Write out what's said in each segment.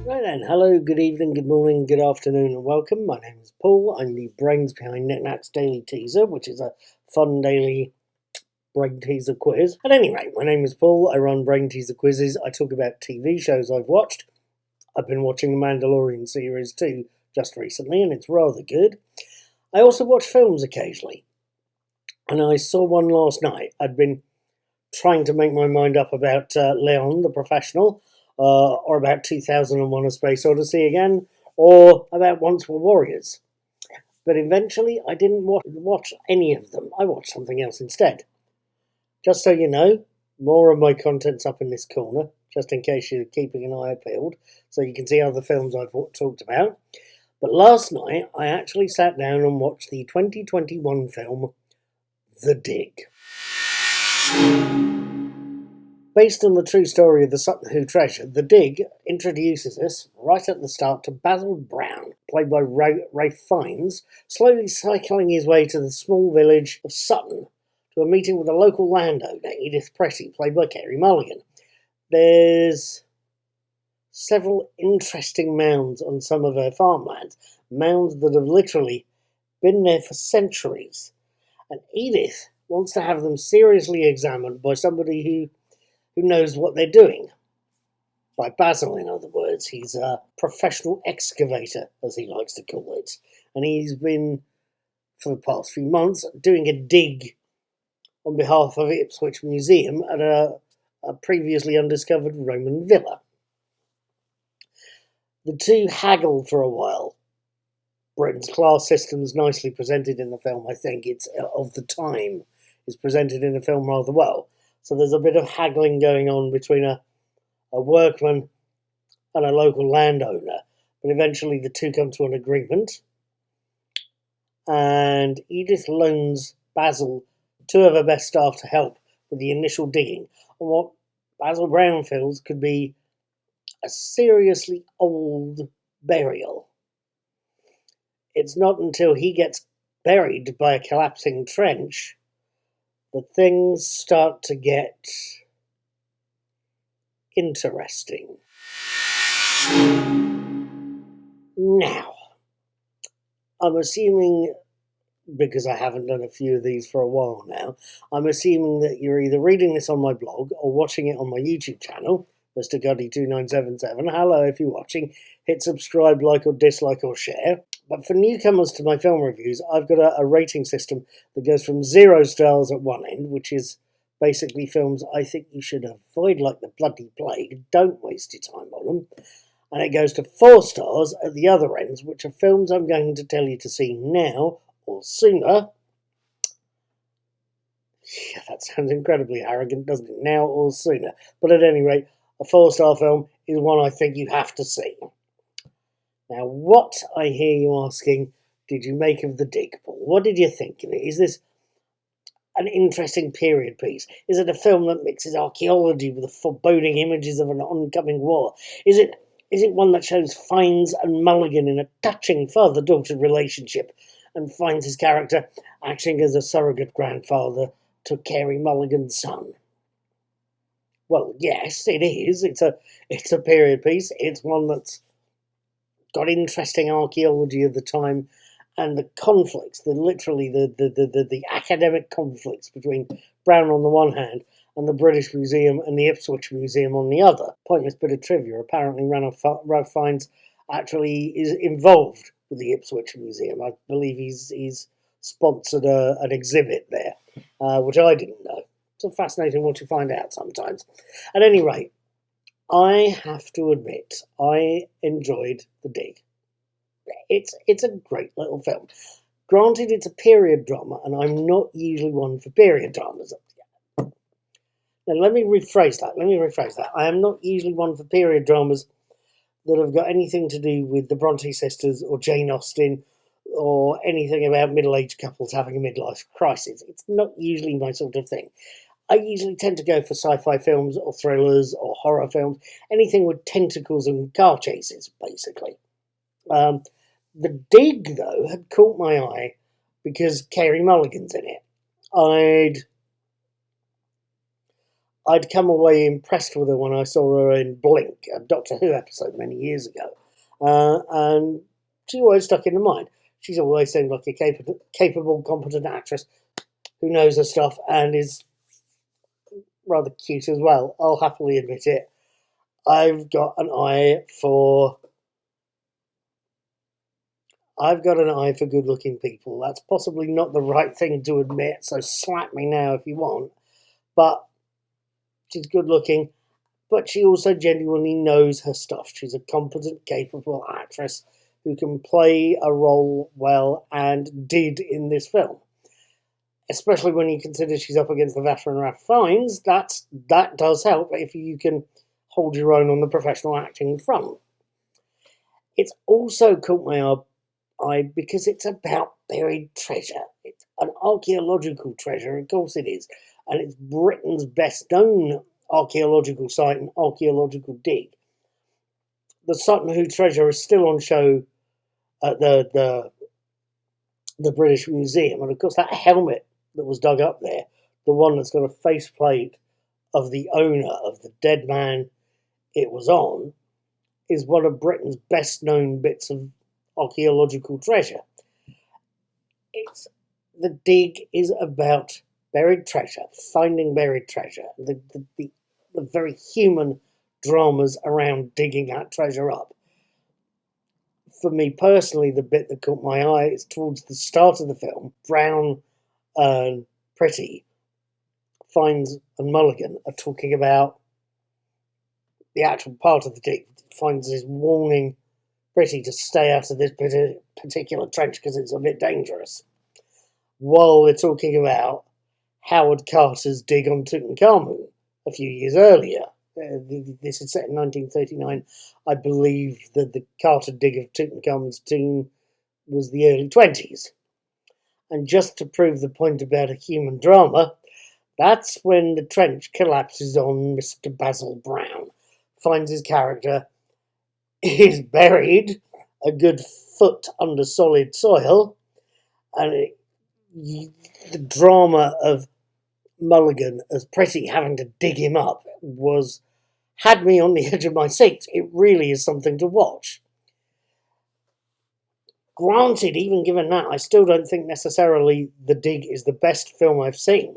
Right then, hello, good evening, good morning, good afternoon, and welcome. My name is Paul. I'm the brains behind NetNat's Daily Teaser, which is a fun daily brain teaser quiz. At any rate, my name is Paul. I run brain teaser quizzes. I talk about TV shows I've watched. I've been watching the Mandalorian series too just recently, and it's rather good. I also watch films occasionally, and I saw one last night. I'd been trying to make my mind up about Leon, the professional, or about 2001: A Space Odyssey again, or about Once Were Warriors. But eventually, I didn't watch any of them. I watched something else instead. Just so you know, more of my content's up in this corner, just in case you're keeping an eye peeled, so you can see other films I've talked about. But last night, I actually sat down and watched the 2021 film, The Dig. Based on the true story of the Sutton Hoo treasure, The Dig introduces us right at the start to Basil Brown, played by Ralph Fiennes, slowly cycling his way to the small village of Sutton to a meeting with a local landowner, Edith Pretty, played by Carey Mulligan. There's several interesting mounds on some of her farmlands, mounds that have literally been there for centuries, and Edith wants to have them seriously examined by somebody who knows what they're doing. By Basil, in other words. He's a professional excavator, as he likes to call it. And he's been, for the past few months, doing a dig on behalf of Ipswich Museum at a previously undiscovered Roman villa. The two haggle for a while. Britain's class system's nicely presented in the film, I think. It's of the time. It's presented in the film rather well. So there's a bit of haggling going on between a workman and a local landowner. But eventually the two come to an agreement. And Edith loans Basil two of her best staff to help with the initial digging on what Basil Brown feels could be a seriously old burial. It's not until he gets buried by a collapsing trench that things start to get interesting. Now, I'm assuming, because I haven't done a few of these for a while now, I'm assuming that you're either reading this on my blog or watching it on my YouTube channel, Mr. Guddy2977. Hello if you're watching. Hit subscribe, like or dislike or share. But for newcomers to my film reviews, I've got a rating system that goes from 0 stars at one end, which is basically films I think you should avoid like the bloody plague. Don't waste your time on them. And it goes to 4 stars at the other ends, which are films I'm going to tell you to see now or sooner. Yeah, that sounds incredibly arrogant, doesn't it? Now or sooner. But at any rate, a 4-star film is one I think you have to see. Now, what, I hear you asking, did you make of The Dig, Paul? What did you think of it? Is this an interesting period piece? Is it a film that mixes archaeology with the foreboding images of an oncoming war? Is it one that shows Fiennes and Mulligan in a touching father-daughter relationship, and finds his character acting as a surrogate grandfather to Carey Mulligan's son? Well, yes, it is. It's a period piece. It's one that's got interesting archaeology of the time, and the conflicts, the academic conflicts between Brown on the one hand and the British Museum and the Ipswich Museum on the other. Pointless bit of trivia. Apparently Ralph Fiennes actually is involved with the Ipswich Museum. I believe he's sponsored an exhibit there, which I didn't know. It's fascinating what you find out sometimes. At any rate, I have to admit, I enjoyed The Dig. It's a great little film. Granted, it's a period drama, and I'm not usually one for period dramas. Now, let me rephrase that. I am not usually one for period dramas that have got anything to do with the Bronte sisters or Jane Austen or anything about middle-aged couples having a midlife crisis. It's not usually my sort of thing. I usually tend to go for sci-fi films or thrillers or horror films, anything with tentacles and car chases, basically. The Dig, though, had caught my eye because Carey Mulligan's in it. I'd come away impressed with her when I saw her in Blink, a Doctor Who episode many years ago, and she always stuck in the mind. She's always seemed like a capable, competent actress who knows her stuff and is rather cute as well. I'll happily admit it. I've got an eye for good-looking people. That's possibly not the right thing to admit, so slap me now if you want. But she's good-looking, but she also genuinely knows her stuff. She's a competent, capable actress who can play a role well and did in this film. Especially when you consider she's up against the veteran Ralph Fiennes, that does help if you can hold your own on the professional acting front. It's also caught my eye because it's about buried treasure. It's an archaeological treasure, of course it is, and it's Britain's best known archaeological site and archaeological dig. The Sutton Hoo treasure is still on show at the British Museum, and of course that helmet that was dug up there, the one that's got a faceplate of the owner of the dead man it was on, is one of Britain's best known bits of archaeological treasure. The dig is about buried treasure, finding buried treasure, the very human dramas around digging that treasure up. For me personally, the bit that caught my eye is towards the start of the film. Brown and Pretty, Fiennes and Mulligan are talking about the actual part of the dig. Fiennes is warning Pretty to stay out of this particular trench because it's a bit dangerous, while they're talking about Howard Carter's dig on Tutankhamun a few years earlier. This is set in 1939. I believe that the Carter dig of Tutankhamun's tomb was the early 20s. And just to prove the point about a human drama, that's when the trench collapses on Mr. Basil Brown. Finds his character is buried a good foot under solid soil, and the drama of Mulligan as Pretty having to dig him up had me on the edge of my seat. It really is something to watch. Granted, even given that, I still don't think necessarily The Dig is the best film I've seen.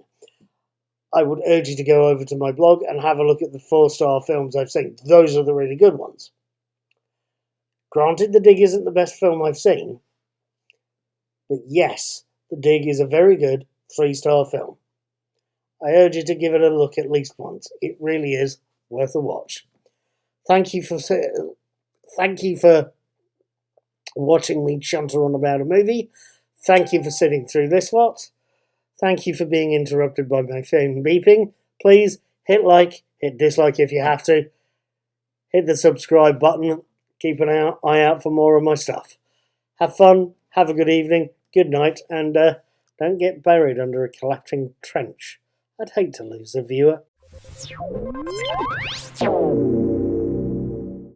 I would urge you to go over to my blog and have a look at the 4-star films I've seen. Those are the really good ones. Granted, The Dig isn't the best film I've seen, but yes, The Dig is a very good 3-star film. I urge you to give it a look at least once. It really is worth a watch. Thank you for watching me chunter on about a movie. Thank you for sitting through this lot. Thank you for being interrupted by my phone beeping. Please hit like, hit dislike if you have to. Hit the subscribe button. Keep an eye out for more of my stuff. Have fun, have a good evening, good night, and don't get buried under a collapsing trench. I'd hate to lose a viewer.